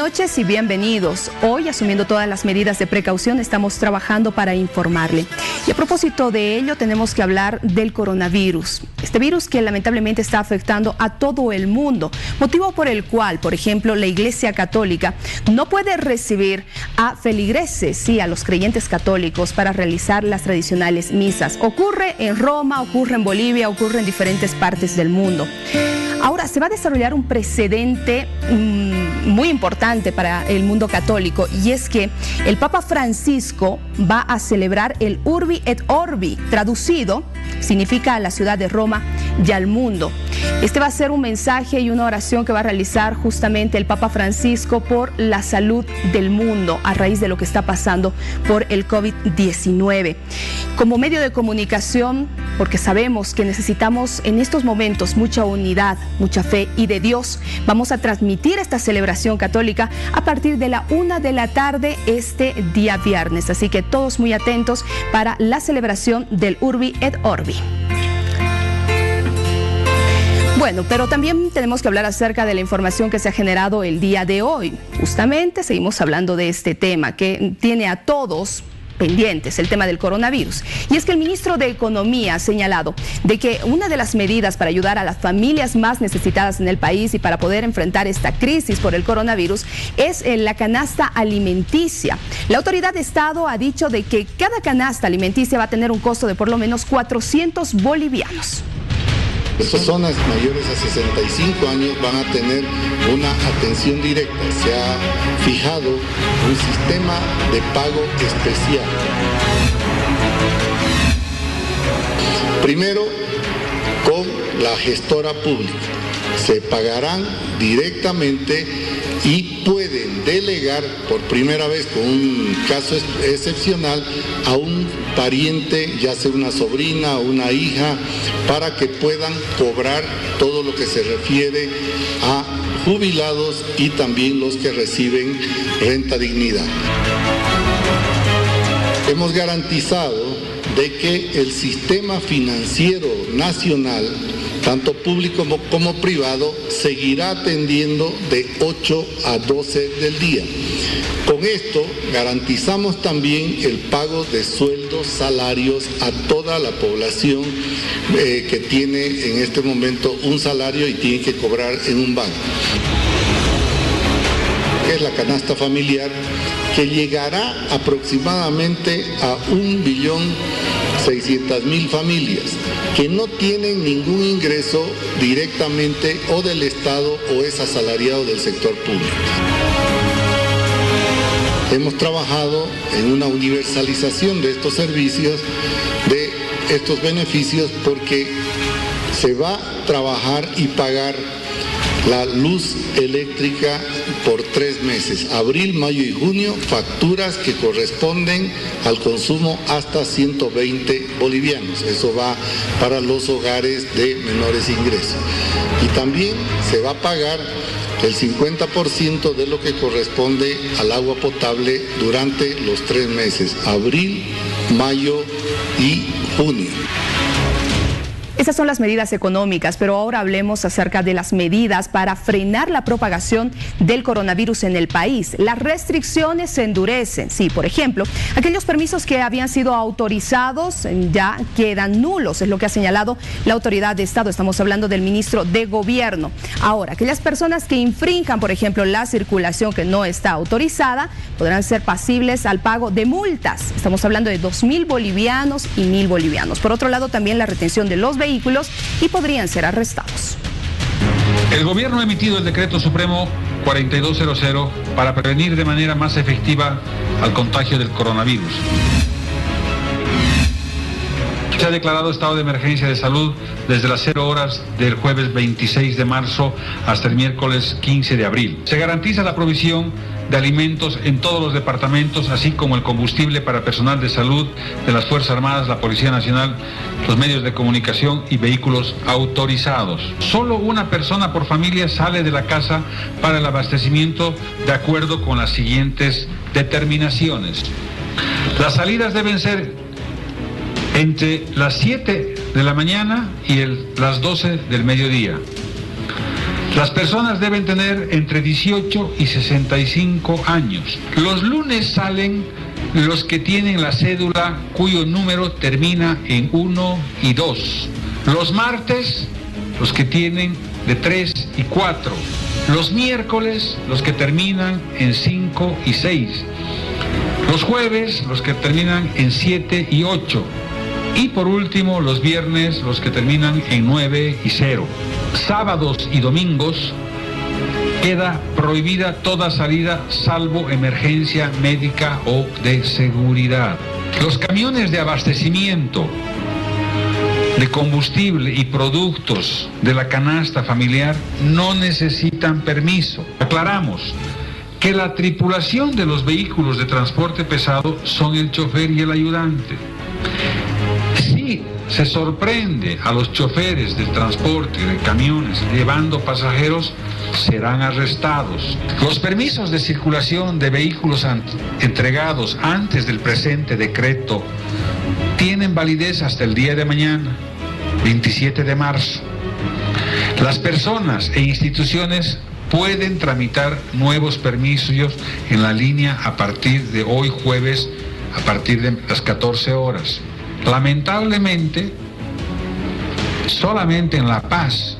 noches y bienvenidos. Hoy, asumiendo todas las medidas de precaución, estamos trabajando para informarle. Y a propósito de ello, tenemos que hablar del coronavirus. Este virus que lamentablemente está afectando a todo el mundo, motivo por el cual, por ejemplo, la Iglesia Católica no puede recibir a feligreses, a los creyentes católicos, para realizar las tradicionales misas. Ocurre en Roma, ocurre en Bolivia, ocurre en diferentes partes del mundo. Ahora se va a desarrollar un precedente muy importante para el mundo católico, y es que el Papa Francisco va a celebrar el Urbi et Orbi, traducido significa a la ciudad de Roma y al mundo. Este va a ser un mensaje y una oración que va a realizar justamente el Papa Francisco por la salud del mundo a raíz de lo que está pasando por el COVID-19. Como medio de comunicación, porque sabemos que necesitamos en estos momentos mucha unidad, mucha fe y de Dios, vamos a transmitir esta celebración católica a partir de la 1 de la tarde este día viernes. Así que todos muy atentos para la celebración del Urbi et Orbi. Bueno, pero también tenemos que hablar acerca de la información que se ha generado el día de hoy. Justamente seguimos hablando de este tema que tiene a todos pendientes, el tema del coronavirus. Y es que el ministro de Economía ha señalado de que una de las medidas para ayudar a las familias más necesitadas en el país y para poder enfrentar esta crisis por el coronavirus es la canasta alimenticia. La autoridad de Estado ha dicho de que cada canasta alimenticia va a tener un costo de por lo menos 400 bolivianos. Personas mayores a 65 años van a tener una atención directa. Se ha fijado un sistema de pago especial. Primero, con la gestora pública. Se pagarán directamente y pueden delegar por primera vez, con un caso excepcional, a un pariente, ya sea una sobrina o una hija, para que puedan cobrar todo lo que se refiere a jubilados y también los que reciben renta dignidad. Hemos garantizado de que el sistema financiero nacional, tanto público como privado, seguirá atendiendo de 8 a 12 del día. Con esto garantizamos también el pago de sueldos, salarios a toda la población que tiene en este momento un salario y tiene que cobrar en un banco. Es la canasta familiar, que llegará aproximadamente a 1.600.000 familias que no tienen ningún ingreso directamente o del Estado o es asalariado del sector público. Hemos trabajado en una universalización de estos servicios, de estos beneficios, porque se va a trabajar y pagar la luz eléctrica por 3 meses, abril, mayo y junio, facturas que corresponden al consumo hasta 120 bolivianos. Eso va para los hogares de menores ingresos. Y también se va a pagar el 50% de lo que corresponde al agua potable durante los 3 meses, abril, mayo y junio. Esas son las medidas económicas, pero ahora hablemos acerca de las medidas para frenar la propagación del coronavirus en el país. Las restricciones se endurecen. Sí, por ejemplo, aquellos permisos que habían sido autorizados ya quedan nulos, es lo que ha señalado la autoridad de Estado. Estamos hablando del ministro de Gobierno. Ahora, aquellas personas que infrinjan, por ejemplo, la circulación que no está autorizada, podrán ser pasibles al pago de multas. Estamos hablando de 2.000 bolivianos y 1.000 bolivianos. Por otro lado, también la retención de los vehículos y podrían ser arrestados. El gobierno ha emitido el decreto supremo 4200 para prevenir de manera más efectiva al contagio del coronavirus. Se ha declarado estado de emergencia de salud desde las 0 horas del jueves 26 de marzo hasta el miércoles 15 de abril. Se garantiza la provisión de alimentos en todos los departamentos, así como el combustible para personal de salud de las Fuerzas Armadas, la Policía Nacional, los medios de comunicación y vehículos autorizados. Solo una persona por familia sale de la casa para el abastecimiento de acuerdo con las siguientes determinaciones. Las salidas deben ser entre las 7 de la mañana y las 12 del mediodía. Las personas deben tener entre 18 y 65 años. Los lunes salen los que tienen la cédula cuyo número termina en 1 y 2. Los martes, los que tienen de 3 y 4. Los miércoles, los que terminan en 5 y 6. Los jueves, los que terminan en 7 y 8. Y por último, los viernes, los que terminan en 9 y 0. Sábados y domingos queda prohibida toda salida salvo emergencia médica o de seguridad. Los camiones de abastecimiento de combustible y productos de la canasta familiar no necesitan permiso. Aclaramos que la tripulación de los vehículos de transporte pesado son el chofer y el ayudante. Si se sorprende a los choferes del transporte de camiones llevando pasajeros, serán arrestados. Los permisos de circulación de vehículos entregados antes del presente decreto tienen validez hasta el día de mañana, 27 de marzo. Las personas e instituciones pueden tramitar nuevos permisos en la línea a partir de hoy jueves, a partir de las 14 horas. Lamentablemente, solamente en La Paz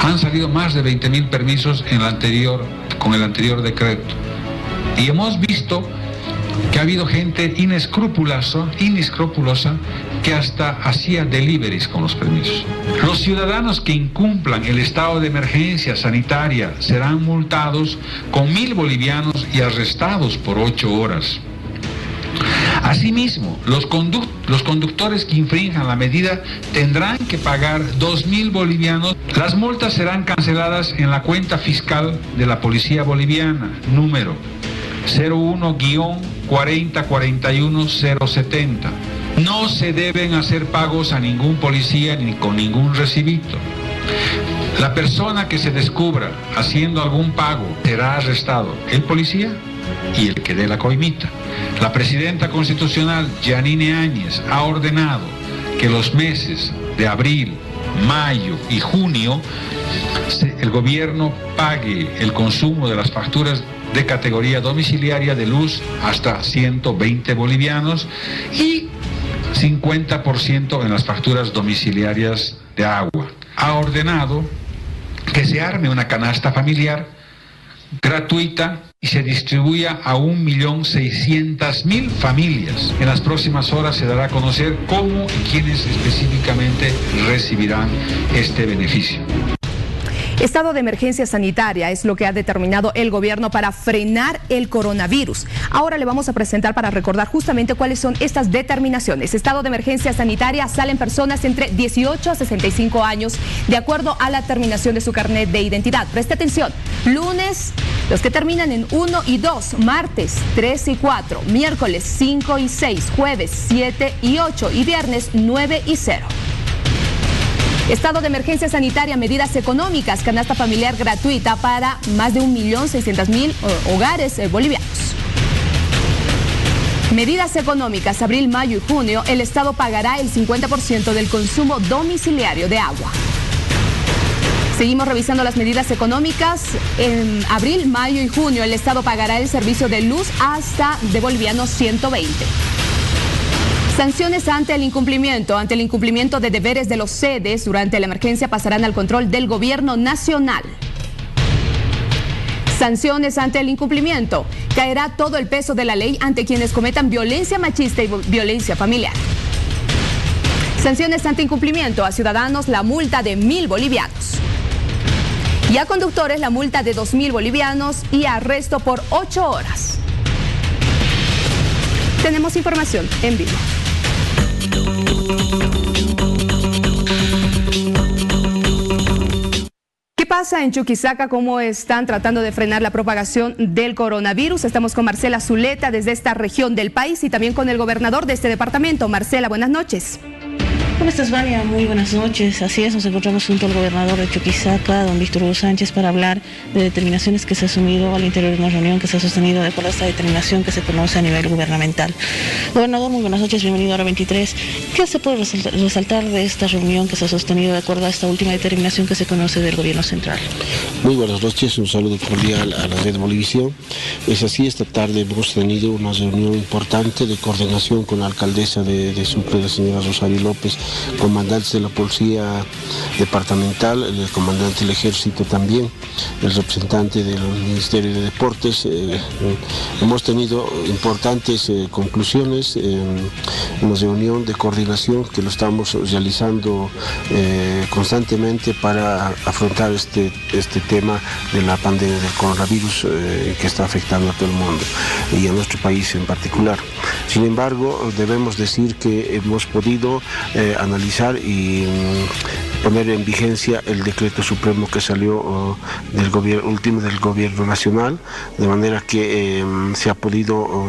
han salido más de 20.000 permisos con el anterior decreto. Y hemos visto que ha habido gente inescrupulosa que hasta hacía deliveries con los permisos. Los ciudadanos que incumplan el estado de emergencia sanitaria serán multados con 1.000 bolivianos y arrestados por 8 horas. Asimismo, los conductores que infrinjan la medida tendrán que pagar 2.000 bolivianos. Las multas serán canceladas en la cuenta fiscal de la Policía Boliviana, número 01-4041-070. No se deben hacer pagos a ningún policía ni con ningún recibito. La persona que se descubra haciendo algún pago será arrestado, el policía y el que dé la coimita. La presidenta constitucional, Yanine Áñez, ha ordenado que los meses de abril, mayo y junio el gobierno pague el consumo de las facturas de categoría domiciliaria de luz hasta 120 bolivianos y 50% en las facturas domiciliarias de agua. Ha ordenado que se arme una canasta familiar gratuita y se distribuya a 1.600.000 familias. En las próximas horas se dará a conocer cómo y quiénes específicamente recibirán este beneficio. Estado de emergencia sanitaria es lo que ha determinado el gobierno para frenar el coronavirus. Ahora le vamos a presentar para recordar justamente cuáles son estas determinaciones. Estado de emergencia sanitaria, salen personas entre 18 a 65 años de acuerdo a la terminación de su carnet de identidad. Preste atención, lunes los que terminan en 1 y 2, martes 3 y 4, miércoles 5 y 6, jueves 7 y 8 y viernes 9 y 0. Estado de emergencia sanitaria, medidas económicas, canasta familiar gratuita para más de 1.600.000 hogares bolivianos. Medidas económicas, abril, mayo y junio, el Estado pagará el 50% del consumo domiciliario de agua. Seguimos revisando las medidas económicas. En abril, mayo y junio, el Estado pagará el servicio de luz hasta de bolivianos 120. Sanciones ante el incumplimiento. Ante el incumplimiento de deberes de los sedes durante la emergencia pasarán al control del gobierno nacional. Sanciones ante el incumplimiento. Caerá todo el peso de la ley ante quienes cometan violencia machista y violencia familiar. Sanciones ante incumplimiento. A ciudadanos la multa de 1.000 bolivianos. Y a conductores la multa de 2.000 bolivianos y arresto por 8 horas. Tenemos información en vivo. ¿Qué pasa en Chuquisaca? ¿Cómo están tratando de frenar la propagación del coronavirus? Estamos con Marcela Zuleta desde esta región del país y también con el gobernador de este departamento. Marcela, buenas noches. ¿Cómo estás, Vania? Muy buenas noches. Así es, nos encontramos junto al gobernador de Chuquisaca, don Víctor Hugo Sánchez, para hablar de determinaciones que se ha asumido al interior de una reunión que se ha sostenido de acuerdo a esta determinación que se conoce a nivel gubernamental. Gobernador, muy buenas noches, bienvenido a Hora 23. ¿Qué se puede resaltar de esta reunión que se ha sostenido de acuerdo a esta última determinación que se conoce del gobierno central? Muy buenas noches, un saludo cordial a la red Bolivisión. Es así, esta tarde hemos tenido una reunión importante de coordinación con la alcaldesa de Sucre, la señora Rosario López, comandantes de la policía departamental, el comandante del ejército también, el representante del Ministerio de Deportes. Hemos tenido importantes conclusiones en una reunión de coordinación que lo estamos realizando constantemente para afrontar este tema de la pandemia del coronavirus que está afectando a todo el mundo y a nuestro país en particular. Sin embargo, debemos decir que hemos podido analizar y poner en vigencia el decreto supremo que salió del gobierno último del gobierno nacional, de manera que se ha podido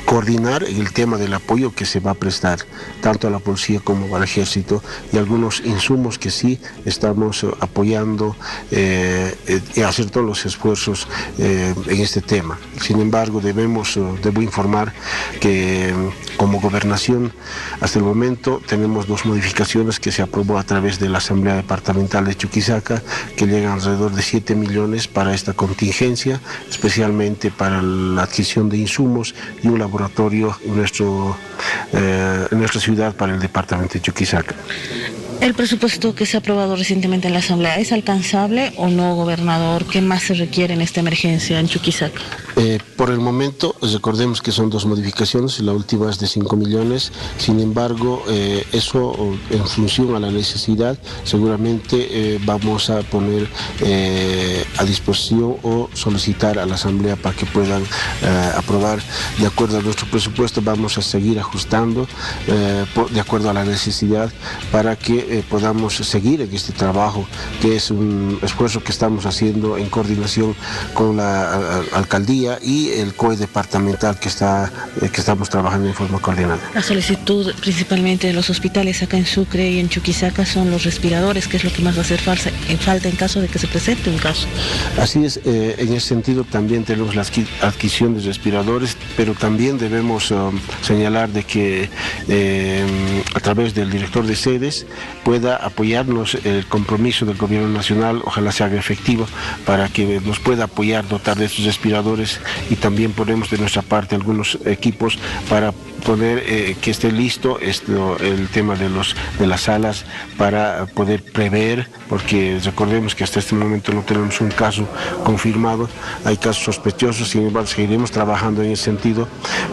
coordinar el tema del apoyo que se va a prestar tanto a la policía como al ejército y algunos insumos que sí estamos apoyando y hacer todos los esfuerzos en este tema. Sin embargo, debo informar que como gobernación hasta el momento tenemos 2 modificaciones que se aprobó a través de la Asamblea Departamental de Chuquisaca, que llegan alrededor de 7 millones para esta contingencia, especialmente para la adquisición de insumos y un laboratorio en nuestra ciudad para el departamento de Chuquisaca. El presupuesto que se ha aprobado recientemente en la Asamblea, ¿es alcanzable o no, gobernador? ¿Qué más se requiere en esta emergencia en Chuquisaca? Por el momento, recordemos que son 2 modificaciones, la última es de 5 millones, sin embargo, eso en función a la necesidad, seguramente vamos a poner a disposición o solicitar a la Asamblea para que puedan aprobar. De acuerdo a nuestro presupuesto, vamos a seguir ajustando de acuerdo a la necesidad para que podamos seguir en este trabajo, que es un esfuerzo que estamos haciendo en coordinación con la alcaldía y el COE departamental que estamos trabajando en forma coordinada. La solicitud principalmente de los hospitales acá en Sucre y en Chuquisaca son los respiradores, que es lo que más va a hacer falta en caso de que se presente un caso. Así es, en ese sentido también tenemos la adquisición de respiradores, pero también debemos señalar de que a través del director de sedes pueda apoyarnos el compromiso del gobierno nacional, ojalá se haga efectivo, para que nos pueda apoyar, dotar de estos respiradores, y también ponemos de nuestra parte algunos equipos para poder que esté listo el tema de las salas para poder prever, porque recordemos que hasta este momento no tenemos un caso confirmado, hay casos sospechosos, sin embargo seguiremos trabajando en ese sentido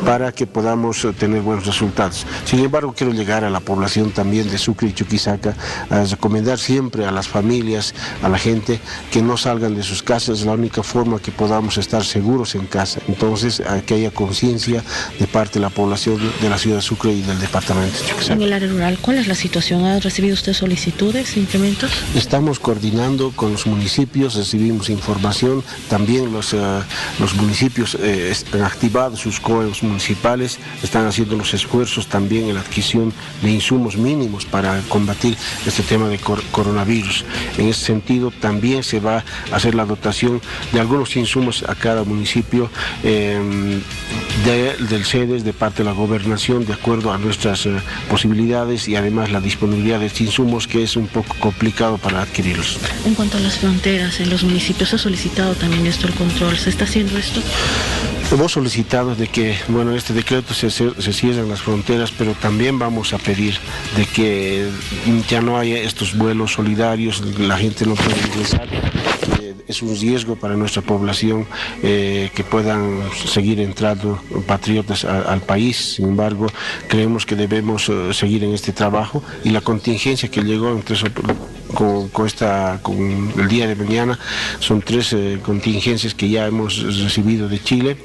para que podamos tener buenos resultados. Sin embargo, quiero llegar a la población también de Sucre y Chuquisaca a recomendar siempre a las familias, a la gente, que no salgan de sus casas, es la única forma que podamos estar seguros en casa. Entonces, que haya conciencia de parte de la población de la ciudad de Sucre y del departamento de Chuquisaca. En el área rural, ¿cuál es la situación? ¿Ha recibido usted solicitudes, incrementos? Estamos coordinando con los municipios, recibimos información, también los municipios han activado sus COEs municipales, están haciendo los esfuerzos también en la adquisición de insumos mínimos para combatir este tema de coronavirus. En ese sentido también se va a hacer la dotación de algunos insumos a cada municipio del SEDES de parte de la gobernación de acuerdo a nuestras posibilidades y además la disponibilidad de estos insumos, que es un poco complicado para adquirirlos. En cuanto a las fronteras en los municipios, ¿se ha solicitado también esto, el control? ¿Se está haciendo esto? Hemos solicitado de que, bueno, este decreto se cierren las fronteras, pero también vamos a pedir de que ya no haya estos vuelos solidarios, la gente no puede ingresar. Es un riesgo para nuestra población que puedan seguir entrando patriotas al país. Sin embargo, creemos que debemos seguir en este trabajo y la contingencia que llegó entre con el día de mañana. Son 3 contingencias que ya hemos recibido de Chile,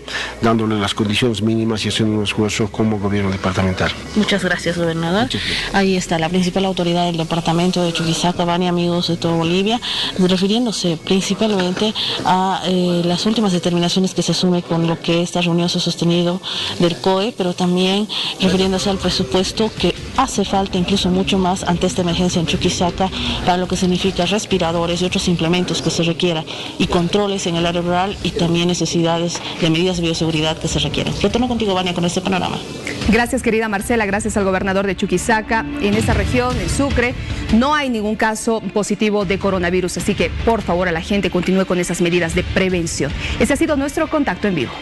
dándole las condiciones mínimas y haciendo un esfuerzo como gobierno departamental. Muchas gracias, gobernador. Ahí está la principal autoridad del departamento de Chuquisaca, Bani, amigos de toda Bolivia, refiriéndose principalmente a las últimas determinaciones que se asume con lo que esta reunión se ha sostenido del COE, pero también refiriéndose al presupuesto que hace falta incluso mucho más ante esta emergencia en Chuquisaca para lo que significa respiradores y otros implementos que se requiera y controles en el área rural y también necesidades de medidas de bioseguridad que se requieren. Retorno contigo, Vania, con este panorama. Gracias, querida Marcela, gracias al gobernador de Chuquisaca. En esta región, en Sucre, no hay ningún caso positivo de coronavirus, así que por favor a la gente continúe con esas medidas de prevención. Ese ha sido nuestro contacto en vivo.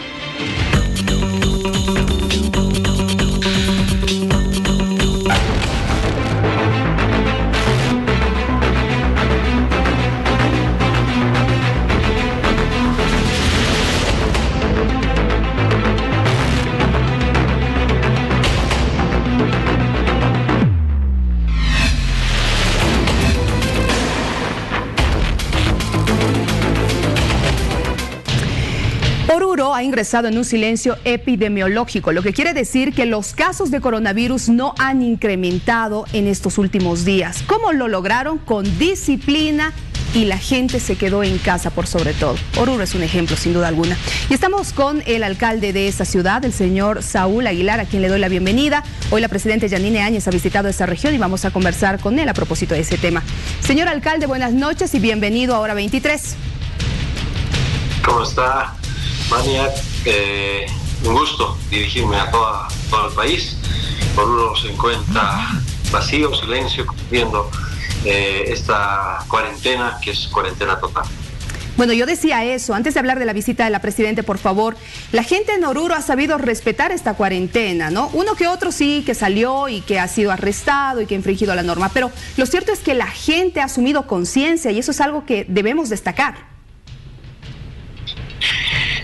Oruro ha ingresado en un silencio epidemiológico, lo que quiere decir que los casos de coronavirus no han incrementado en estos últimos días. ¿Cómo lo lograron? Con disciplina, y la gente se quedó en casa por sobre todo. Oruro es un ejemplo, sin duda alguna. Y estamos con el alcalde de esta ciudad, el señor Saúl Aguilar, a quien le doy la bienvenida. Hoy la presidenta Yanine Áñez ha visitado esta región y vamos a conversar con él a propósito de ese tema. Señor alcalde, buenas noches y bienvenido a Hora 23. ¿Cómo está, Mania? Un gusto dirigirme a todo el país. Oruro se encuentra vacío, silencio, cumpliendo esta cuarentena, que es cuarentena total. Bueno, yo decía eso, antes de hablar de la visita de la presidenta, por favor, la gente en Oruro ha sabido respetar esta cuarentena, ¿no? Uno que otro sí, que salió y que ha sido arrestado y que ha infringido la norma, pero lo cierto es que la gente ha asumido conciencia y eso es algo que debemos destacar.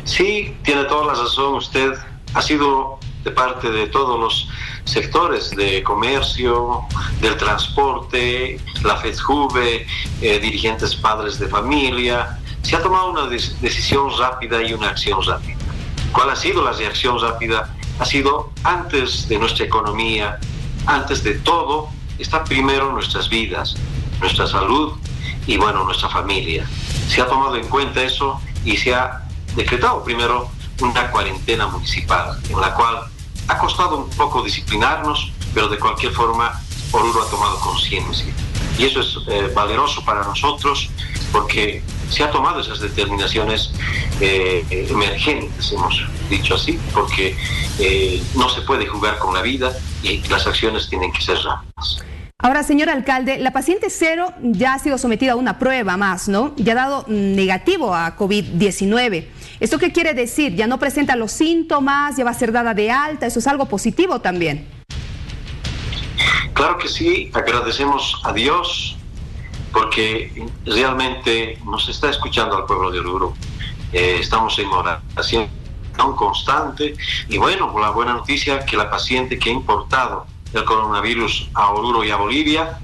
Sí, tiene toda la razón usted. Ha sido de parte de todos los sectores de comercio, del transporte, la FEDJUVE, dirigentes padres de familia. Se ha tomado una decisión rápida y una acción rápida. ¿Cuál ha sido la reacción rápida? Ha sido antes de nuestra economía, antes de todo, está primero nuestras vidas, nuestra salud y bueno, nuestra familia. Se ha tomado en cuenta eso y se ha decretado primero una cuarentena municipal, en la cual ha costado un poco disciplinarnos, pero de cualquier forma Oruro ha tomado conciencia. Y eso es valeroso para nosotros, porque se ha tomado esas determinaciones emergentes, hemos dicho así, porque no se puede jugar con la vida y las acciones tienen que ser rápidas. Ahora, señor alcalde, la paciente 0 ya ha sido sometida a una prueba más, ¿no? Ya ha dado negativo a COVID-19. ¿Esto qué quiere decir? Ya no presenta los síntomas, ya va a ser dada de alta, eso es algo positivo también. Claro que sí, agradecemos a Dios porque realmente nos está escuchando al pueblo de Oruro. Estamos en oración constante y bueno, la buena noticia que la paciente que ha importado el coronavirus a Oruro y a Bolivia,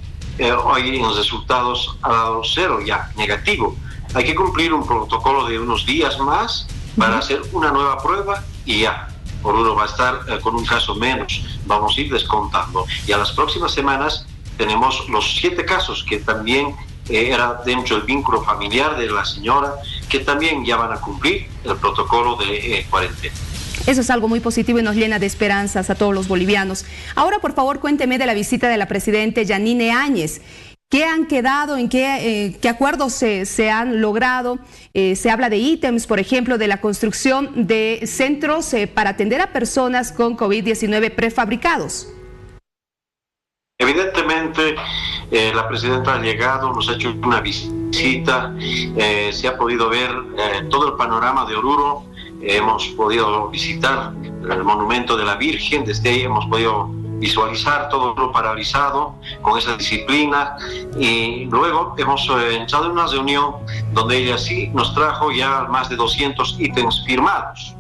hoy en los resultados ha dado 0 ya, negativo. Hay que cumplir un protocolo de unos días más para hacer una nueva prueba y ya, Oruro va a estar con un caso menos, vamos a ir descontando. Y a las próximas semanas tenemos los 7 casos que también era dentro del vínculo familiar de la señora, que también ya van a cumplir el protocolo de cuarentena. Eso es algo muy positivo y nos llena de esperanzas a todos los bolivianos. Ahora, por favor, cuénteme de la visita de la presidenta Yanine Áñez. ¿Qué han quedado? ¿En qué acuerdos se han logrado? Se habla de ítems, por ejemplo, de la construcción de centros para atender a personas con COVID-19 prefabricados. Evidentemente, la presidenta ha llegado, nos ha hecho una visita, se ha podido ver todo el panorama de Oruro. Hemos podido visitar el monumento de la Virgen, desde ahí hemos podido visualizar todo lo paralizado con esa disciplina y luego hemos entrado en una reunión donde ella sí nos trajo ya más de 200 ítems firmados,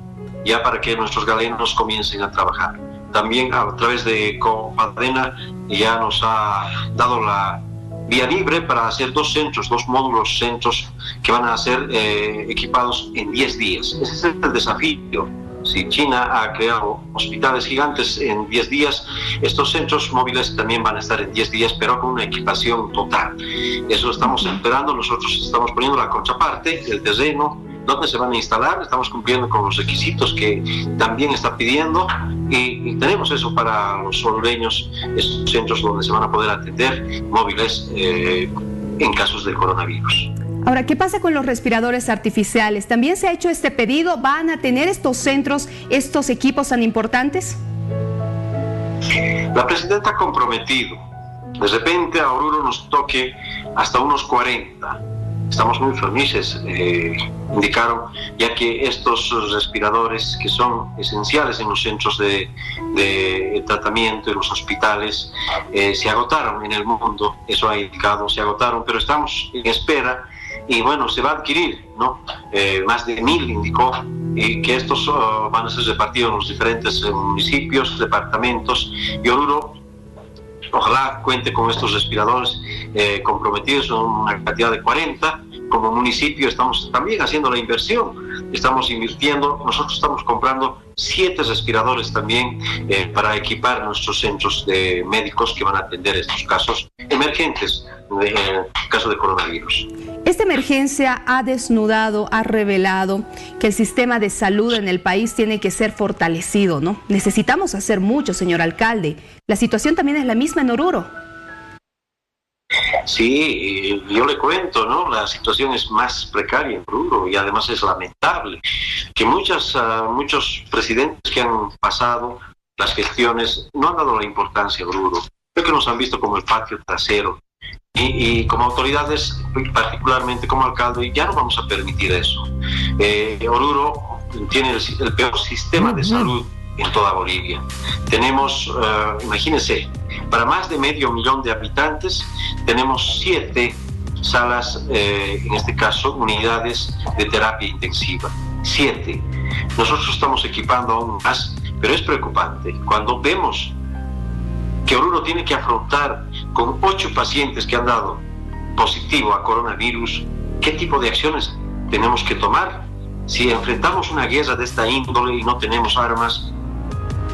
ya para que nuestros galenos comiencen a trabajar. También a través de Copadena ya nos ha dado vía libre para hacer 2 centros, 2 módulos centros que van a ser equipados en 10 días. Ese es el desafío. Si China ha creado hospitales gigantes en 10 días, estos centros móviles también van a estar en 10 días, pero con una equipación total. Eso estamos esperando. Nosotros estamos poniendo la contraparte, el terreno, donde se van a instalar. Estamos cumpliendo con los requisitos que también está pidiendo y tenemos eso para los orureños, estos centros donde se van a poder atender móviles en casos de coronavirus. Ahora, ¿qué pasa con los respiradores artificiales? ¿También se ha hecho este pedido? ¿Van a tener estos centros, estos equipos tan importantes? La presidenta ha comprometido. De repente a Oruro nos toque hasta unos 40. Estamos muy felices, indicaron, ya que estos respiradores que son esenciales en los centros de tratamiento, en los hospitales, se agotaron en el mundo. Eso ha indicado, se agotaron, pero estamos en espera. Y bueno, se va a adquirir, ¿no? Más de 1000 indicó, y que estos van a ser repartidos en los diferentes municipios, departamentos, y Oruro ojalá cuente con estos respiradores comprometidos, son una cantidad de 40. Como municipio estamos también haciendo la inversión, estamos invirtiendo, nosotros estamos comprando 7 respiradores también para equipar nuestros centros de médicos que van a atender estos casos emergentes, en caso de coronavirus. Esta emergencia ha desnudado, ha revelado que el sistema de salud en el país tiene que ser fortalecido, ¿no? Necesitamos hacer mucho, señor alcalde. La situación también es la misma en Oruro. Sí, yo le cuento, ¿no? La situación es más precaria en Oruro y además es lamentable que muchos presidentes que han pasado las gestiones no han dado la importancia a Oruro. Creo que nos han visto como el patio trasero y como autoridades, particularmente como alcalde, ya no vamos a permitir eso. Oruro tiene el peor sistema de salud en toda Bolivia. Tenemos, imagínense, para más de 500.000 de habitantes, tenemos 7 salas, en este caso, unidades de terapia intensiva. 7. Nosotros estamos equipando aún más, pero es preocupante. Cuando vemos que Oruro tiene que afrontar con 8 pacientes que han dado positivo a coronavirus, ¿qué tipo de acciones tenemos que tomar? Si enfrentamos una guerra de esta índole y no tenemos armas,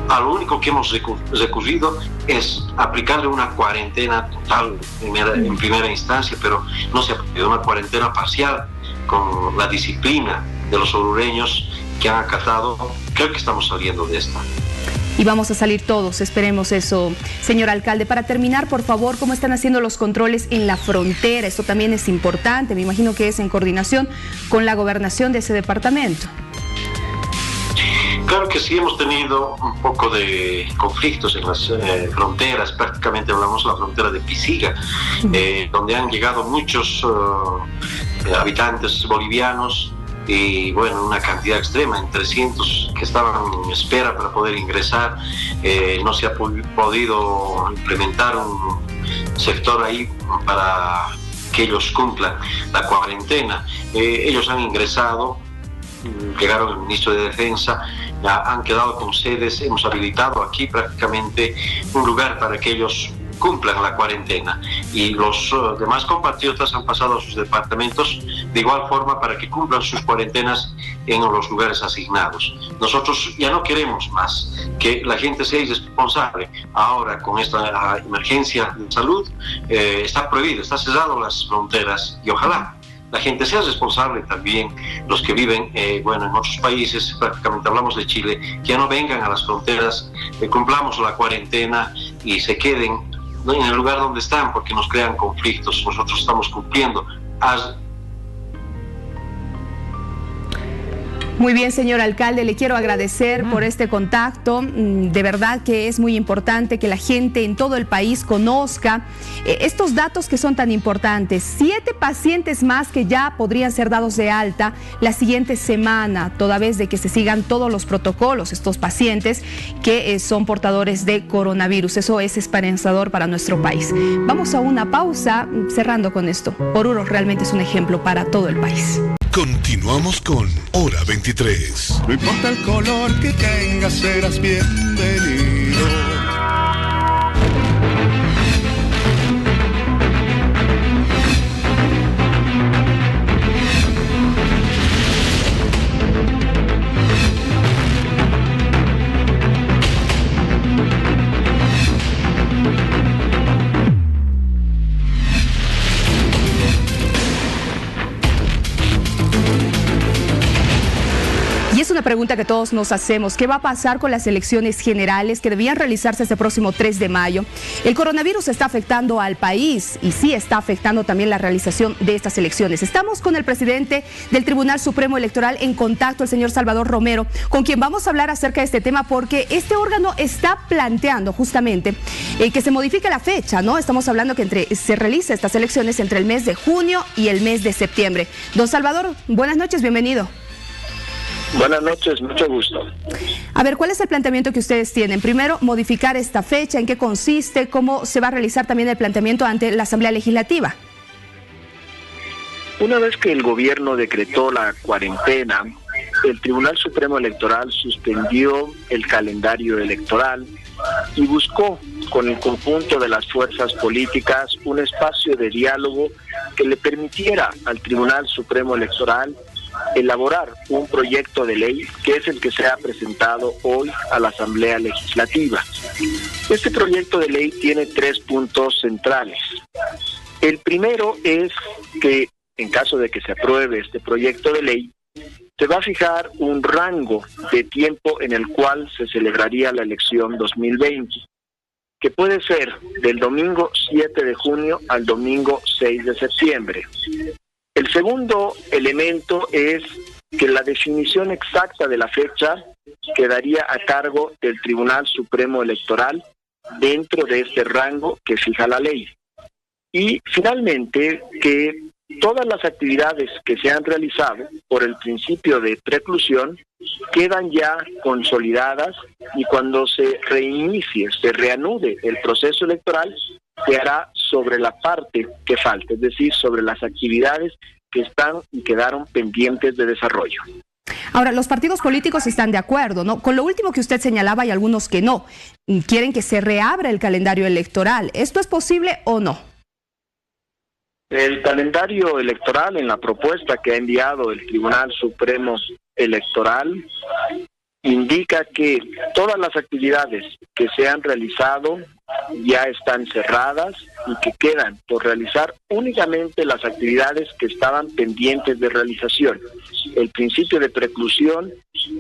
a lo único que hemos recurrido es aplicarle una cuarentena total en primera instancia, pero no se ha podido, una cuarentena parcial con la disciplina de los orureños que han acatado. Creo que estamos saliendo de esta. Y vamos a salir todos, esperemos eso. Señor alcalde, para terminar, por favor, ¿cómo están haciendo los controles en la frontera? Esto también es importante, me imagino que es en coordinación con la gobernación de ese departamento. Claro que sí, hemos tenido un poco de conflictos en las fronteras, prácticamente hablamos de la frontera de Pisiga, donde han llegado muchos habitantes bolivianos y bueno, una cantidad extrema, en 300 que estaban en espera para poder ingresar. No se ha podido implementar un sector ahí para que ellos cumplan la cuarentena. Ellos han ingresado, llegaron el ministro de Defensa, han quedado con sedes, hemos habilitado aquí prácticamente un lugar para que ellos cumplan la cuarentena y los demás compatriotas han pasado a sus departamentos de igual forma para que cumplan sus cuarentenas en los lugares asignados. Nosotros ya no queremos más que la gente sea irresponsable. Ahora con esta emergencia de salud está prohibido, está cerrado las fronteras y ojalá la gente sea responsable también, los que viven en otros países, prácticamente hablamos de Chile, que ya no vengan a las fronteras, cumplamos la cuarentena y se queden en el lugar donde están, porque nos crean conflictos. Nosotros estamos cumpliendo. Muy bien, señor alcalde, le quiero agradecer por este contacto. De verdad que es muy importante que la gente en todo el país conozca estos datos que son tan importantes. 7 pacientes más que ya podrían ser dados de alta la siguiente semana, toda vez de que se sigan todos los protocolos, estos pacientes que son portadores de coronavirus. Eso es esperanzador para nuestro país. Vamos a una pausa, cerrando con esto. Oruro realmente es un ejemplo para todo el país. Continuamos con Hora 23. No importa el color que tengas, serás bienvenido. una pregunta que todos nos hacemos. ¿Qué va a pasar con las elecciones generales que debían realizarse este próximo 3 de mayo? El coronavirus está afectando al país y sí está afectando también la realización de estas elecciones. Estamos con el presidente del Tribunal Supremo Electoral en contacto, el señor Salvador Romero, con quien vamos a hablar acerca de este tema porque este órgano está planteando justamente que se modifique la fecha, ¿no? Estamos hablando que se realicen estas elecciones entre el mes de junio y el mes de septiembre. Don Salvador, buenas noches, bienvenido. Buenas noches, mucho gusto. A ver, ¿cuál es el planteamiento que ustedes tienen? Primero, modificar esta fecha, ¿en qué consiste? ¿Cómo se va a realizar también el planteamiento ante la Asamblea Legislativa? Una vez que el gobierno decretó la cuarentena, el Tribunal Supremo Electoral suspendió el calendario electoral y buscó con el conjunto de las fuerzas políticas un espacio de diálogo que le permitiera al Tribunal Supremo Electoral elaborar un proyecto de ley que es el que se ha presentado hoy a la Asamblea Legislativa. Este proyecto de ley tiene 3 puntos centrales. El primero es que, en caso de que se apruebe este proyecto de ley, se va a fijar un rango de tiempo en el cual se celebraría la elección 2020, que puede ser del domingo 7 de junio al domingo 6 de septiembre. El segundo elemento es que la definición exacta de la fecha quedaría a cargo del Tribunal Supremo Electoral dentro de este rango que fija la ley. Y finalmente, que todas las actividades que se han realizado por el principio de preclusión quedan ya consolidadas y cuando se reinicie, se reanude el proceso electoral, se hará sobre la parte que falta, es decir, sobre las actividades que están y quedaron pendientes de desarrollo. Ahora, los partidos políticos están de acuerdo, ¿no? Con lo último que usted señalaba, hay algunos que no. Quieren que se reabra el calendario electoral. ¿Esto es posible o no? El calendario electoral, en la propuesta que ha enviado el Tribunal Supremo Electoral, indica que todas las actividades que se han realizado ya están cerradas y que quedan por realizar únicamente las actividades que estaban pendientes de realización. El principio de preclusión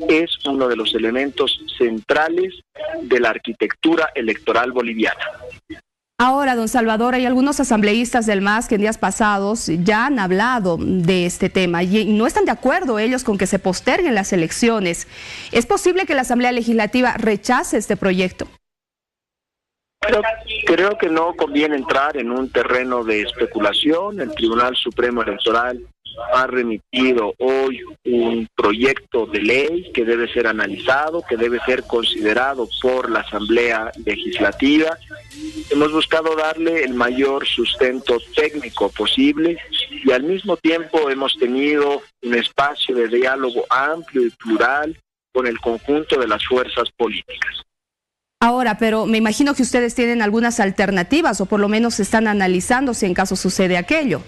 es uno de los elementos centrales de la arquitectura electoral boliviana. Ahora, don Salvador, hay algunos asambleístas del MAS que en días pasados ya han hablado de este tema y no están de acuerdo ellos con que se posterguen las elecciones. ¿Es posible que la Asamblea Legislativa rechace este proyecto? Creo que no conviene entrar en un terreno de especulación. El Tribunal Supremo Electoral ha remitido hoy un proyecto de ley que debe ser analizado, que debe ser considerado por la Asamblea Legislativa. Hemos buscado darle el mayor sustento técnico posible y al mismo tiempo hemos tenido un espacio de diálogo amplio y plural con el conjunto de las fuerzas políticas. Ahora, pero me imagino que ustedes tienen algunas alternativas o por lo menos están analizando si en caso sucede aquello.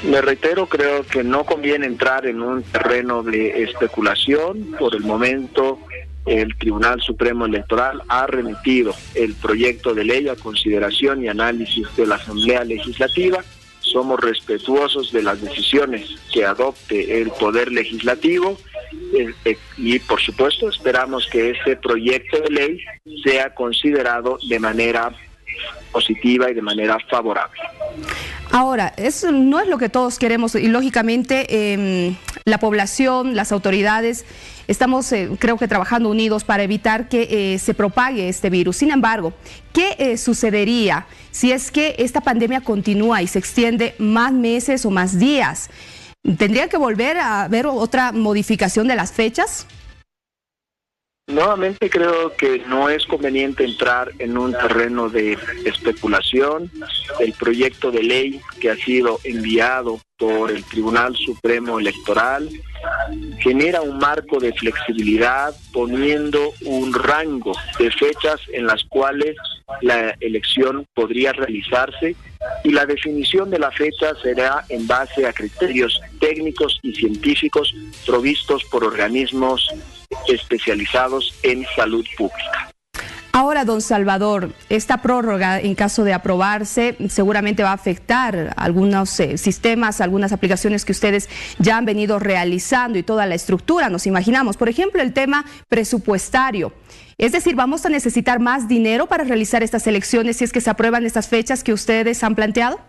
Me reitero, creo que no conviene entrar en un terreno de especulación. Por el momento, el Tribunal Supremo Electoral ha remitido el proyecto de ley a consideración y análisis de la Asamblea Legislativa. Somos respetuosos de las decisiones que adopte el Poder Legislativo y, por supuesto, esperamos que este proyecto de ley sea considerado de manera positiva y de manera favorable. Ahora, eso no es lo que todos queremos y lógicamente la población, las autoridades, estamos creo que trabajando unidos para evitar que se propague este virus. Sin embargo, ¿qué sucedería si es que esta pandemia continúa y se extiende más meses o más días? ¿Tendría que volver a haber otra modificación de las fechas? Nuevamente creo que no es conveniente entrar en un terreno de especulación. El proyecto de ley que ha sido enviado por el Tribunal Supremo Electoral genera un marco de flexibilidad poniendo un rango de fechas en las cuales la elección podría realizarse y la definición de la fecha será en base a criterios técnicos y científicos provistos por organismos especializados en salud pública. Ahora, don Salvador, esta prórroga, en caso de aprobarse, seguramente va a afectar algunos sistemas, algunas aplicaciones que ustedes ya han venido realizando y toda la estructura, nos imaginamos. Por ejemplo, el tema presupuestario. Es decir, ¿vamos a necesitar más dinero para realizar estas elecciones si es que se aprueban estas fechas que ustedes han planteado?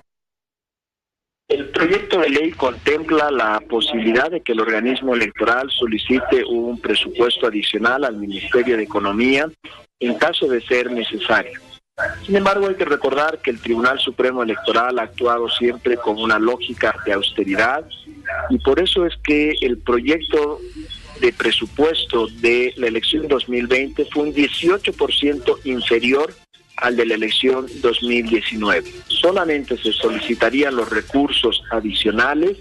El proyecto de ley contempla la posibilidad de que el organismo electoral solicite un presupuesto adicional al Ministerio de Economía en caso de ser necesario. Sin embargo, hay que recordar que el Tribunal Supremo Electoral ha actuado siempre con una lógica de austeridad y por eso es que el proyecto de presupuesto de la elección 2020 fue un 18% inferior al de la elección 2019. Solamente se solicitarían los recursos adicionales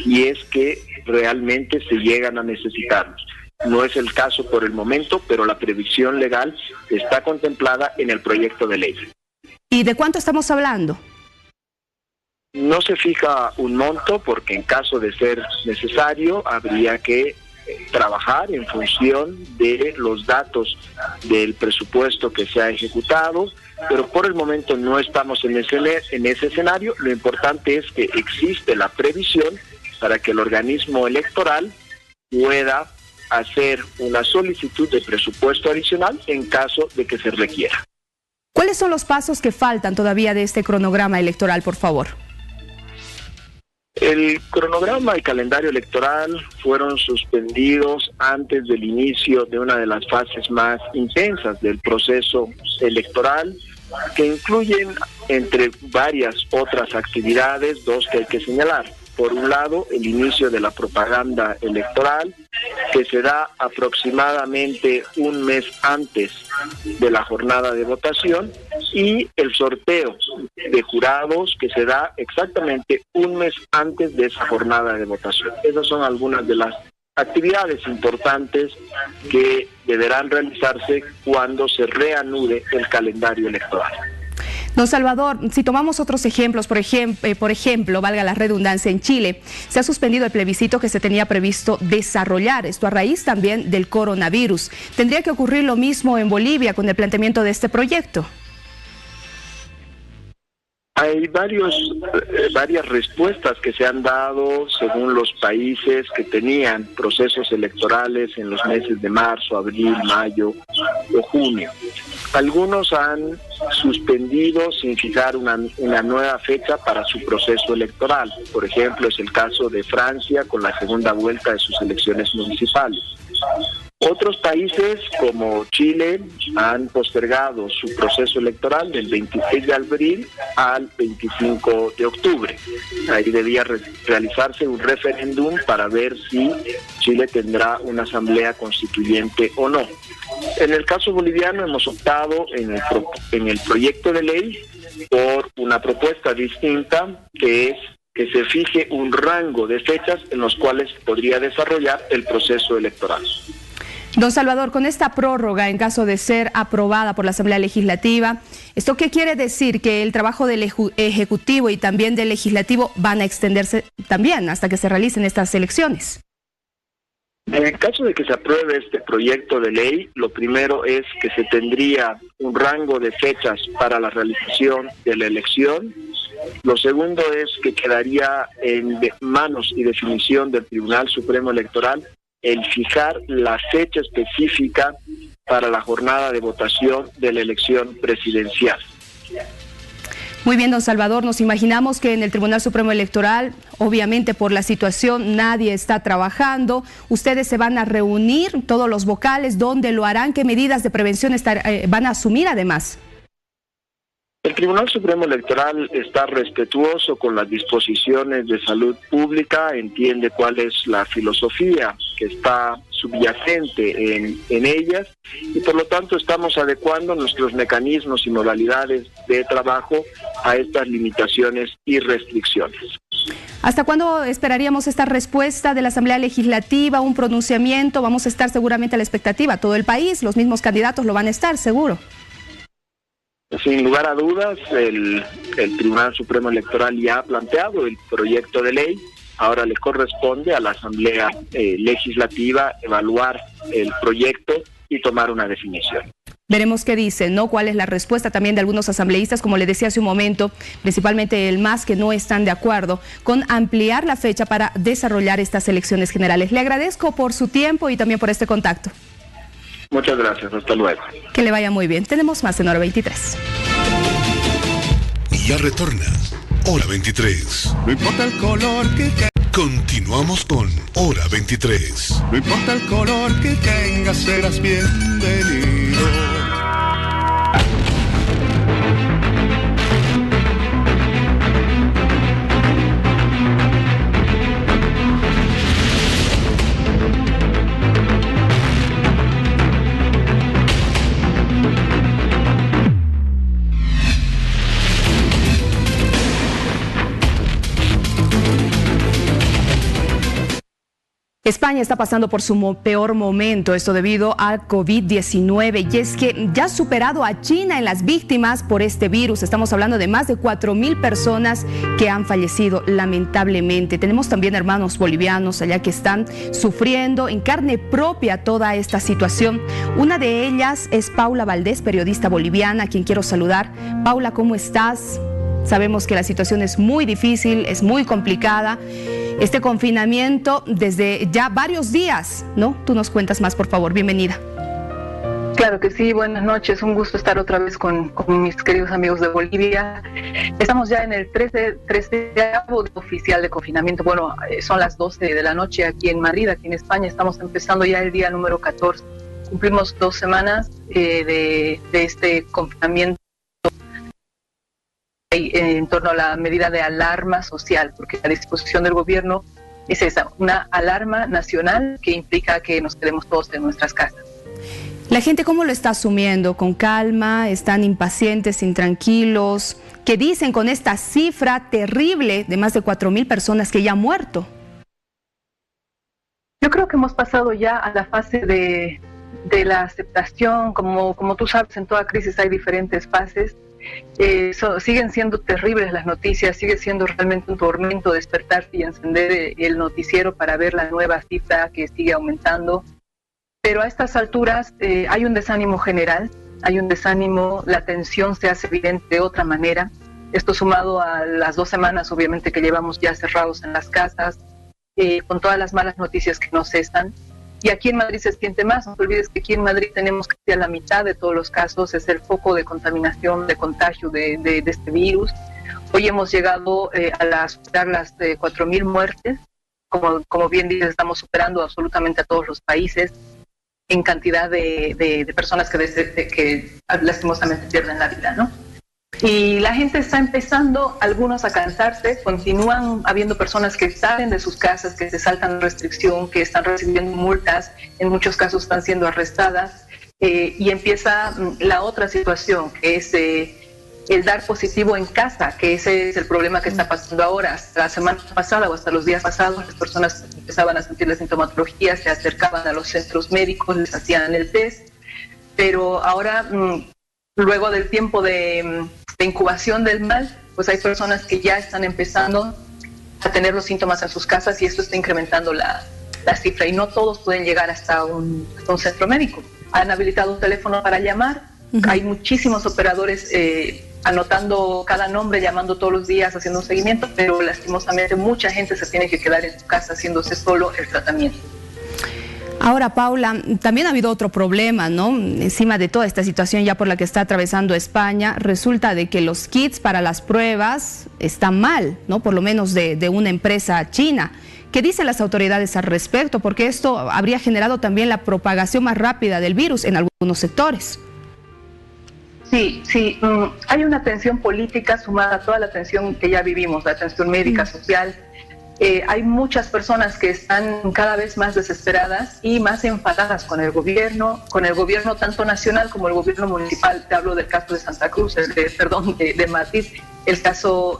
y es que realmente se llegan a necesitarlos. No es el caso por el momento, pero la previsión legal está contemplada en el proyecto de ley. ¿Y de cuánto estamos hablando? No se fija un monto porque en caso de ser necesario habría que trabajar en función de los datos del presupuesto que se ha ejecutado, pero por el momento no estamos en ese escenario. Lo importante es que existe la previsión para que el organismo electoral pueda hacer una solicitud de presupuesto adicional en caso de que se requiera. ¿Cuáles son los pasos que faltan todavía de este cronograma electoral, por favor? El cronograma y calendario electoral fueron suspendidos antes del inicio de una de las fases más intensas del proceso electoral, que incluyen, entre varias otras actividades, dos que hay que señalar. Por un lado, el inicio de la propaganda electoral, que se da aproximadamente un mes antes de la jornada de votación, y el sorteo de jurados, que se da exactamente un mes antes de esa jornada de votación. Esas son algunas de las actividades importantes que deberán realizarse cuando se reanude el calendario electoral. Don Salvador, si tomamos otros ejemplos, por ejemplo, valga la redundancia, en Chile se ha suspendido el plebiscito que se tenía previsto desarrollar, esto a raíz también del coronavirus. ¿Tendría que ocurrir lo mismo en Bolivia con el planteamiento de este proyecto? Hay varias respuestas que se han dado según los países que tenían procesos electorales en los meses de marzo, abril, mayo o junio. Algunos han suspendido sin fijar una nueva fecha para su proceso electoral. Por ejemplo, es el caso de Francia con la segunda vuelta de sus elecciones municipales. Otros países como Chile han postergado su proceso electoral del 26 de abril al 25 de octubre. Ahí debía realizarse un referéndum para ver si Chile tendrá una asamblea constituyente o no. En el caso boliviano hemos optado en el proyecto de ley por una propuesta distinta, que es que se fije un rango de fechas en los cuales podría desarrollar el proceso electoral. Don Salvador, con esta prórroga, en caso de ser aprobada por la Asamblea Legislativa, ¿esto qué quiere decir? ¿Que el trabajo del Ejecutivo y también del Legislativo van a extenderse también hasta que se realicen estas elecciones? En el caso de que se apruebe este proyecto de ley, lo primero es que se tendría un rango de fechas para la realización de la elección. Lo segundo es que quedaría en manos y definición del Tribunal Supremo Electoral el fijar la fecha específica para la jornada de votación de la elección presidencial. Muy bien, don Salvador, nos imaginamos que en el Tribunal Supremo Electoral, obviamente por la situación, nadie está trabajando. Ustedes se van a reunir, todos los vocales, ¿dónde lo harán? ¿Qué medidas de prevención van a asumir además? El Tribunal Supremo Electoral está respetuoso con las disposiciones de salud pública, entiende cuál es la filosofía que está subyacente en ellas y por lo tanto estamos adecuando nuestros mecanismos y modalidades de trabajo a estas limitaciones y restricciones. ¿Hasta cuándo esperaríamos esta respuesta de la Asamblea Legislativa, un pronunciamiento? Vamos a estar seguramente a la expectativa, todo el país, los mismos candidatos lo van a estar, seguro. Sin lugar a dudas, el Tribunal Supremo Electoral ya ha planteado el proyecto de ley. Ahora le corresponde a la Asamblea Legislativa evaluar el proyecto y tomar una definición. Veremos qué dicen, ¿no? ¿Cuál es la respuesta también de algunos asambleístas? Como le decía hace un momento, principalmente el MAS, que no están de acuerdo con ampliar la fecha para desarrollar estas elecciones generales. Le agradezco por su tiempo y también por este contacto. Muchas gracias, hasta luego. Que le vaya muy bien. Tenemos más en Hora 23. Ya retorna Hora 23. No importa el color que Continuamos con Hora 23. No importa el color que tengas, serás bienvenido. España está pasando por su peor momento, esto debido a COVID-19, y es que ya ha superado a China en las víctimas por este virus. Estamos hablando de más de 4.000 personas que han fallecido, lamentablemente. Tenemos también hermanos bolivianos allá que están sufriendo en carne propia toda esta situación. Una de ellas es Paula Valdés, periodista boliviana, a quien quiero saludar. Paula, ¿cómo estás? Sabemos que la situación es muy difícil, es muy complicada. Este confinamiento desde ya varios días, ¿no? Tú nos cuentas más, por favor. Bienvenida. Claro que sí, buenas noches. Un gusto estar otra vez con mis queridos amigos de Bolivia. Estamos ya en el 13º oficial de confinamiento. Bueno, son las 12 de la noche aquí en Madrid, aquí en España. Estamos empezando ya el día número 14. Cumplimos 2 semanas de este confinamiento en torno a la medida de alarma social, porque la disposición del gobierno es esa, una alarma nacional que implica que nos quedemos todos en nuestras casas. ¿La gente cómo lo está asumiendo? ¿Con calma? ¿Están impacientes, intranquilos? ¿Qué dicen con esta cifra terrible de más de 4.000 personas que ya han muerto? Yo creo que hemos pasado ya a la fase de la aceptación. Como tú sabes, en toda crisis hay diferentes fases. Siguen siendo terribles las noticias, sigue siendo realmente un tormento despertarse y encender el noticiero para ver la nueva cifra que sigue aumentando, pero a estas alturas hay un desánimo general, hay un desánimo, la tensión se hace evidente de otra manera, esto sumado a las 2 semanas obviamente que llevamos ya cerrados en las casas, con todas las malas noticias que nos cesan. Y aquí en Madrid se siente más. No te olvides que aquí en Madrid tenemos casi a la mitad de todos los casos, es el foco de contaminación, de contagio de este virus. Hoy hemos llegado a superar las 4.000 muertes. Como bien dices, estamos superando absolutamente a todos los países en cantidad de personas que lastimosamente pierden la vida, ¿no? Y la gente está empezando, algunos a cansarse, continúan habiendo personas que salen de sus casas, que se saltan restricción, que están recibiendo multas, en muchos casos están siendo arrestadas, y empieza la otra situación, que es el dar positivo en casa, que ese es el problema que está pasando ahora. Hasta la semana pasada o hasta los días pasados, las personas empezaban a sentir la sintomatología, se acercaban a los centros médicos, les hacían el test, pero ahora, luego del tiempo de incubación del mal, pues hay personas que ya están empezando a tener los síntomas en sus casas y esto está incrementando la cifra y no todos pueden llegar hasta un centro médico. Han habilitado un teléfono para llamar, hay muchísimos operadores anotando cada nombre, llamando todos los días, haciendo un seguimiento, pero lastimosamente mucha gente se tiene que quedar en su casa haciéndose solo el tratamiento. Ahora, Paula, también ha habido otro problema, ¿no? Encima de toda esta situación ya por la que está atravesando España, resulta de que los kits para las pruebas están mal, ¿no? Por lo menos de una empresa china. ¿Qué dicen las autoridades al respecto? Porque esto habría generado también la propagación más rápida del virus en algunos sectores. Sí, hay una tensión política sumada a toda la tensión que ya vivimos, la tensión médica, social. Hay muchas personas que están cada vez más desesperadas y más enfadadas con el gobierno tanto nacional como el gobierno municipal. Te hablo del caso de Santa Cruz, de Madrid, el caso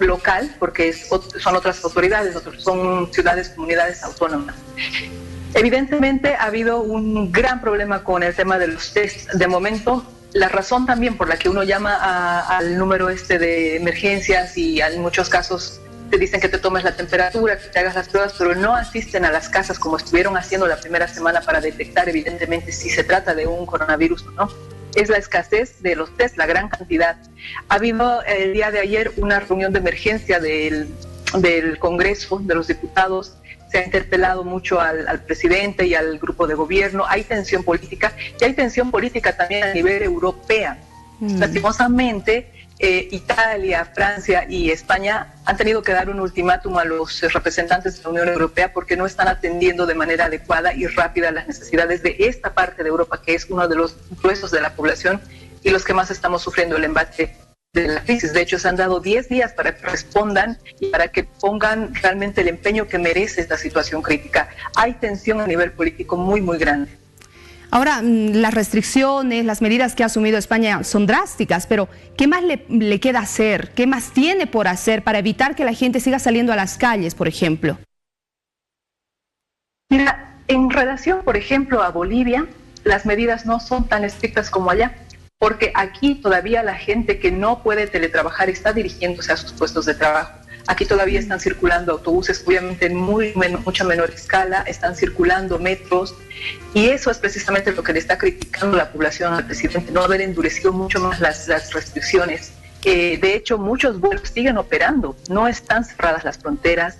local, porque son otras autoridades, son ciudades, comunidades autónomas. Evidentemente ha habido un gran problema con el tema de los test. De momento, la razón también por la que uno llama al número de emergencias y en muchos casos te dicen que te tomes la temperatura, que te hagas las pruebas, pero no asisten a las casas como estuvieron haciendo la primera semana para detectar evidentemente si se trata de un coronavirus o no. Es la escasez de los test, la gran cantidad. Ha habido el día de ayer una reunión de emergencia del Congreso, de los diputados. Se ha interpelado mucho al presidente y al grupo de gobierno. Hay tensión política y hay tensión política también a nivel europeo. Lastimosamente, Italia, Francia y España han tenido que dar un ultimátum a los representantes de la Unión Europea porque no están atendiendo de manera adecuada y rápida las necesidades de esta parte de Europa, que es uno de los gruesos de la población y los que más estamos sufriendo el embate de la crisis. De hecho, se han dado 10 días para que respondan y para que pongan realmente el empeño que merece esta situación crítica. Hay tensión a nivel político muy, muy grande. Ahora, las restricciones, las medidas que ha asumido España son drásticas, pero ¿qué más le queda hacer? ¿Qué más tiene por hacer para evitar que la gente siga saliendo a las calles, por ejemplo? Mira, en relación, por ejemplo, a Bolivia, las medidas no son tan estrictas como allá, porque aquí todavía la gente que no puede teletrabajar está dirigiéndose a sus puestos de trabajo. Aquí todavía están circulando autobuses, obviamente en mucha menor escala, están circulando metros, y eso es precisamente lo que le está criticando la población al presidente, no haber endurecido mucho más las restricciones. De hecho, muchos vuelos siguen operando, no están cerradas las fronteras,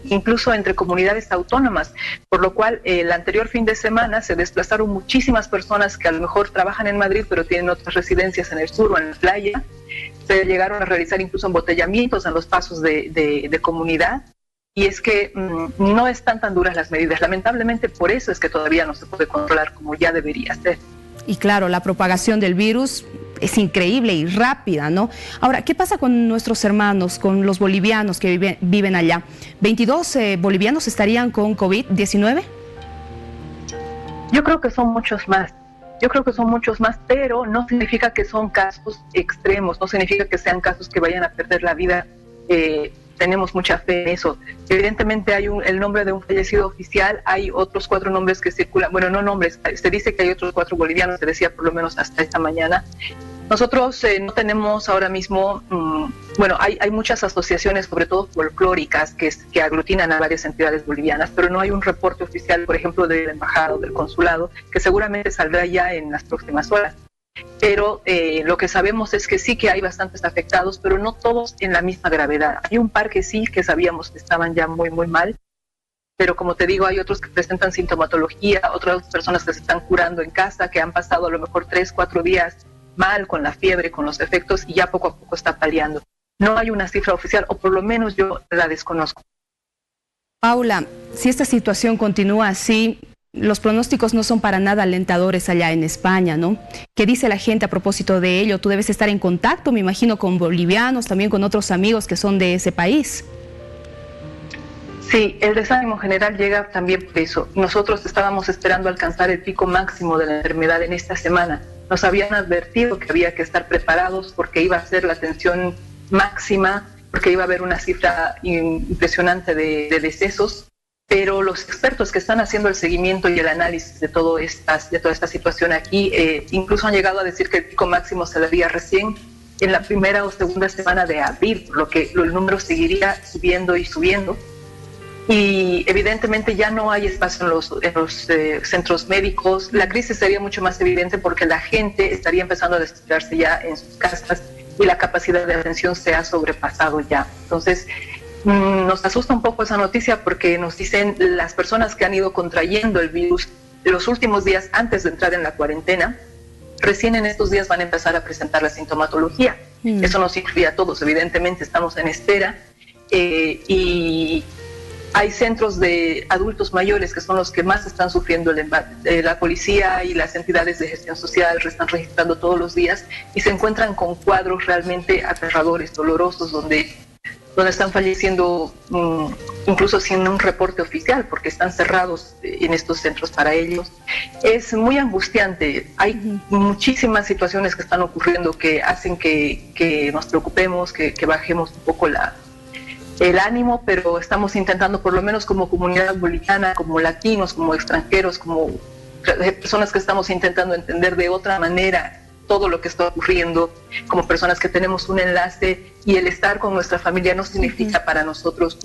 incluso entre comunidades autónomas, por lo cual el anterior fin de semana se desplazaron muchísimas personas que a lo mejor trabajan en Madrid, pero tienen otras residencias en el sur o en la playa. Se llegaron a realizar incluso embotellamientos en los pasos de comunidad, y es que no están tan duras las medidas. Lamentablemente por eso es que todavía no se puede controlar como ya debería ser. Y claro, la propagación del virus es increíble y rápida, ¿no? Ahora, ¿qué pasa con nuestros hermanos, con los bolivianos que viven allá? ¿22 bolivianos estarían con COVID-19? Yo creo que son muchos más. Pero no significa que son casos extremos, no significa que sean casos que vayan a perder la vida. Tenemos mucha fe en eso. Evidentemente hay el nombre de un fallecido oficial, hay otros 4 nombres que circulan, bueno, no nombres, se dice que hay otros 4 bolivianos, se decía por lo menos hasta esta mañana. Nosotros no tenemos ahora mismo, hay muchas asociaciones, sobre todo folclóricas, que aglutinan a varias entidades bolivianas, pero no hay un reporte oficial, por ejemplo, de la embajada o del consulado, que seguramente saldrá ya en las próximas horas. Pero lo que sabemos es que sí que hay bastantes afectados, pero no todos en la misma gravedad. Hay un par que sí, que sabíamos que estaban ya muy, muy mal, pero como te digo, hay otros que presentan sintomatología, otras personas que se están curando en casa, que han pasado a lo mejor 3-4 días mal con la fiebre, con los efectos, y ya poco a poco está paliando. No hay una cifra oficial, o por lo menos yo la desconozco. Paula, si esta situación continúa así, los pronósticos no son para nada alentadores allá en España, ¿no? ¿Qué dice la gente a propósito de ello? Tú debes estar en contacto, me imagino, con bolivianos, también con otros amigos que son de ese país. Sí, el desánimo general llega también por eso. Nosotros estábamos esperando alcanzar el pico máximo de la enfermedad en esta semana. Nos habían advertido que había que estar preparados porque iba a ser la tensión máxima, porque iba a haber una cifra impresionante de decesos, pero los expertos que están haciendo el seguimiento y el análisis de toda esta situación aquí, incluso han llegado a decir que el pico máximo se daría recién en la primera o segunda semana de abril, por lo que el número seguiría subiendo y subiendo. Y evidentemente ya no hay espacio en los centros médicos. La crisis sería mucho más evidente porque la gente estaría empezando a desesperarse ya en sus casas y la capacidad de atención se ha sobrepasado ya. Entonces, nos asusta un poco esa noticia porque nos dicen las personas que han ido contrayendo el virus los últimos días antes de entrar en la cuarentena, recién en estos días van a empezar a presentar la sintomatología. Eso nos incluye a todos, evidentemente estamos en espera y hay centros de adultos mayores que son los que más están sufriendo el embate. La policía y las entidades de gestión social están registrando todos los días y se encuentran con cuadros realmente aterradores, dolorosos, donde están falleciendo incluso sin un reporte oficial porque están cerrados en estos centros para ellos. Es muy angustiante. Hay muchísimas situaciones que están ocurriendo que hacen que nos preocupemos, que bajemos un poco el ánimo, pero estamos intentando, por lo menos como comunidad boliviana, como latinos, como extranjeros, como personas que estamos intentando entender de otra manera todo lo que está ocurriendo, como personas que tenemos un enlace, y el estar con nuestra familia no significa para nosotros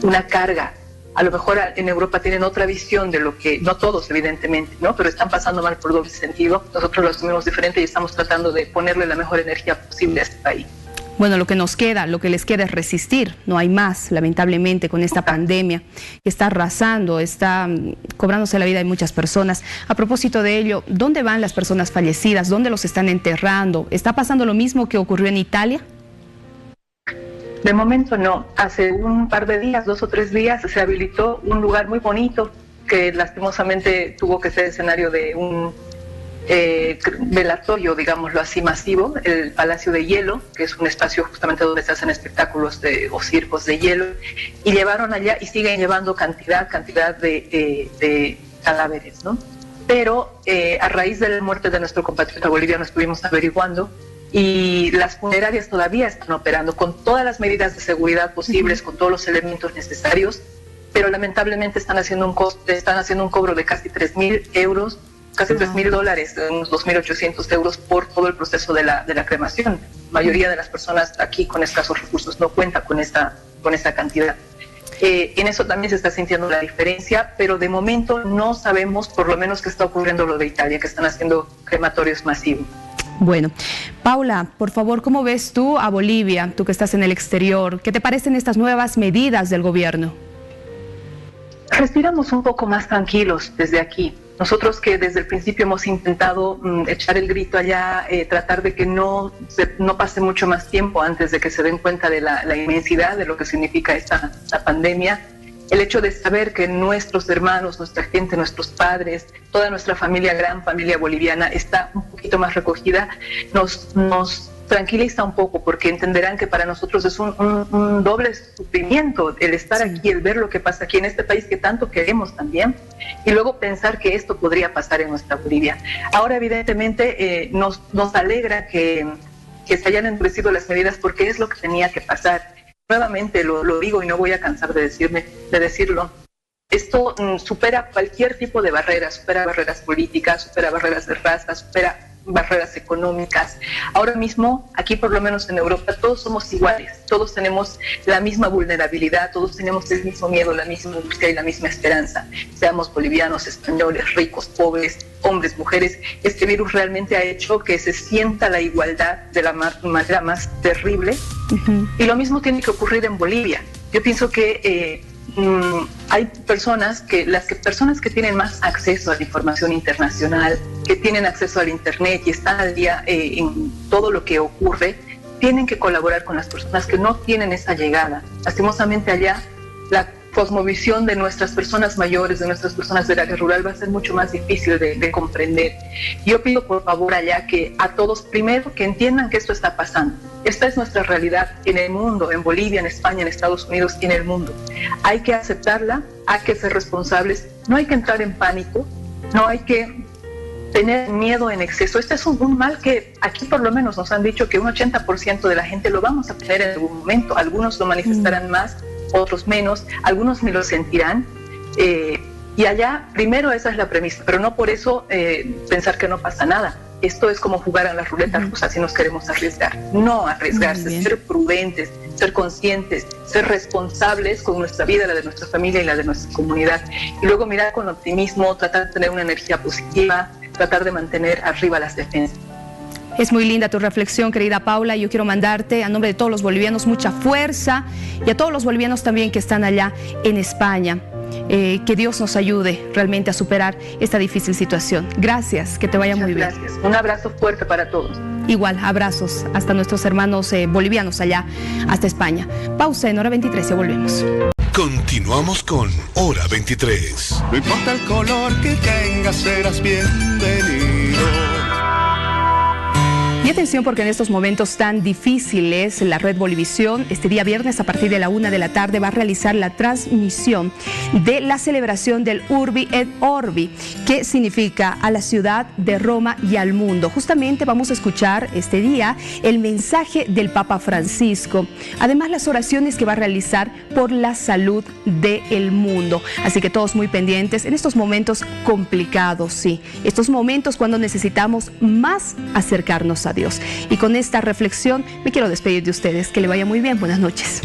una carga. A lo mejor en Europa tienen otra visión de lo que, no todos evidentemente, ¿no? Pero están pasando mal por doble sentido. Nosotros lo asumimos diferente y estamos tratando de ponerle la mejor energía posible a este país. Bueno, lo que nos queda, lo que les queda es resistir. No hay más, lamentablemente, con esta pandemia que está arrasando, está cobrándose la vida de muchas personas. A propósito de ello, ¿dónde van las personas fallecidas? ¿Dónde los están enterrando? ¿Está pasando lo mismo que ocurrió en Italia? De momento no. Hace un par de días, 2 o 3 días, se habilitó un lugar muy bonito que lastimosamente tuvo que ser escenario de un velatorio, digámoslo así, masivo, el Palacio de Hielo, que es un espacio justamente donde se hacen espectáculos o circos de hielo, y llevaron allá y siguen llevando cantidad de cadáveres, ¿no? Pero a raíz de la muerte de nuestro compatriota boliviano estuvimos averiguando y las funerarias todavía están operando con todas las medidas de seguridad posibles, con todos los elementos necesarios, pero lamentablemente están haciendo un cobro de casi 3.000 euros, casi $3.000, unos 2.800 euros por todo el proceso de la cremación. La mayoría de las personas aquí con escasos recursos no cuenta con esa cantidad. En eso también se está sintiendo la diferencia, pero de momento no sabemos por lo menos qué está ocurriendo lo de Italia, que están haciendo crematorios masivos. Bueno, Paula, por favor, ¿cómo ves tú a Bolivia, tú que estás en el exterior? ¿Qué te parecen estas nuevas medidas del gobierno? Respiramos un poco más tranquilos desde aquí. Nosotros que desde el principio hemos intentado echar el grito allá, tratar de que no pase mucho más tiempo antes de que se den cuenta de la inmensidad de lo que significa esta pandemia. El hecho de saber que nuestros hermanos, nuestra gente, nuestros padres, toda nuestra familia, gran familia boliviana, está un poquito más recogida, nos tranquiliza un poco, porque entenderán que para nosotros es un doble sufrimiento el estar aquí, el ver lo que pasa aquí en este país que tanto queremos también, y luego pensar que esto podría pasar en nuestra Bolivia. Ahora evidentemente nos alegra que se hayan endurecido las medidas, porque es lo que tenía que pasar. Nuevamente lo digo y no voy a cansar de decirlo. Esto supera cualquier tipo de barreras, supera barreras políticas, supera barreras de raza, supera barreras económicas. Ahora mismo, aquí por lo menos en Europa, todos somos iguales, todos tenemos la misma vulnerabilidad, todos tenemos el mismo miedo, la misma angustia y la misma esperanza. Seamos bolivianos, españoles, ricos, pobres, hombres, mujeres, este virus realmente ha hecho que se sienta la igualdad de la manera más terrible. Y lo mismo tiene que ocurrir en Bolivia. Yo pienso que hay personas que tienen más acceso a la información internacional, que tienen acceso al internet y están al día en todo lo que ocurre, tienen que colaborar con las personas que no tienen esa llegada. Lastimosamente allá la cosmovisión de nuestras personas mayores, de nuestras personas del área rural va a ser mucho más difícil de comprender. Yo pido por favor allá que a todos primero que entiendan que esto está pasando. Esta es nuestra realidad en el mundo, en Bolivia, en España, en Estados Unidos y en el mundo. Hay que aceptarla, hay que ser responsables, no hay que entrar en pánico, no hay que tener miedo en exceso. Este es un mal que aquí por lo menos nos han dicho que un 80% de la gente lo vamos a tener en algún momento. Algunos lo manifestarán más, otros menos, algunos ni lo sentirán. Y allá, primero esa es la premisa, pero no por eso pensar que no pasa nada. Esto es como jugar a la ruleta rusa si nos queremos arriesgar. No arriesgarse, ser prudentes, ser conscientes, ser responsables con nuestra vida, la de nuestra familia y la de nuestra comunidad. Y luego mirar con optimismo, tratar de tener una energía positiva, tratar de mantener arriba las defensas. Es muy linda tu reflexión, querida Paula. Yo quiero mandarte, a nombre de todos los bolivianos, mucha fuerza, y a todos los bolivianos también que están allá en España. Que Dios nos ayude realmente a superar esta difícil situación. Gracias, que te vaya muy bien. Gracias. Un abrazo fuerte para todos. Igual, abrazos hasta nuestros hermanos bolivianos allá, hasta España. Pausa en Hora 23, ya volvemos. Continuamos con Hora 23. No importa el color que tengas, serás bienvenido. Y atención, porque en estos momentos tan difíciles, la Red Bolivisión, este día viernes a partir de la 1 de la tarde va a realizar la transmisión de la celebración del Urbi et Orbi, que significa a la ciudad de Roma y al mundo. Justamente vamos a escuchar este día el mensaje del Papa Francisco, además las oraciones que va a realizar por la salud del mundo. Así que todos muy pendientes en estos momentos complicados, sí, estos momentos cuando necesitamos más acercarnos a Dios. Y con esta reflexión me quiero despedir de ustedes. Que le vaya muy bien. Buenas noches.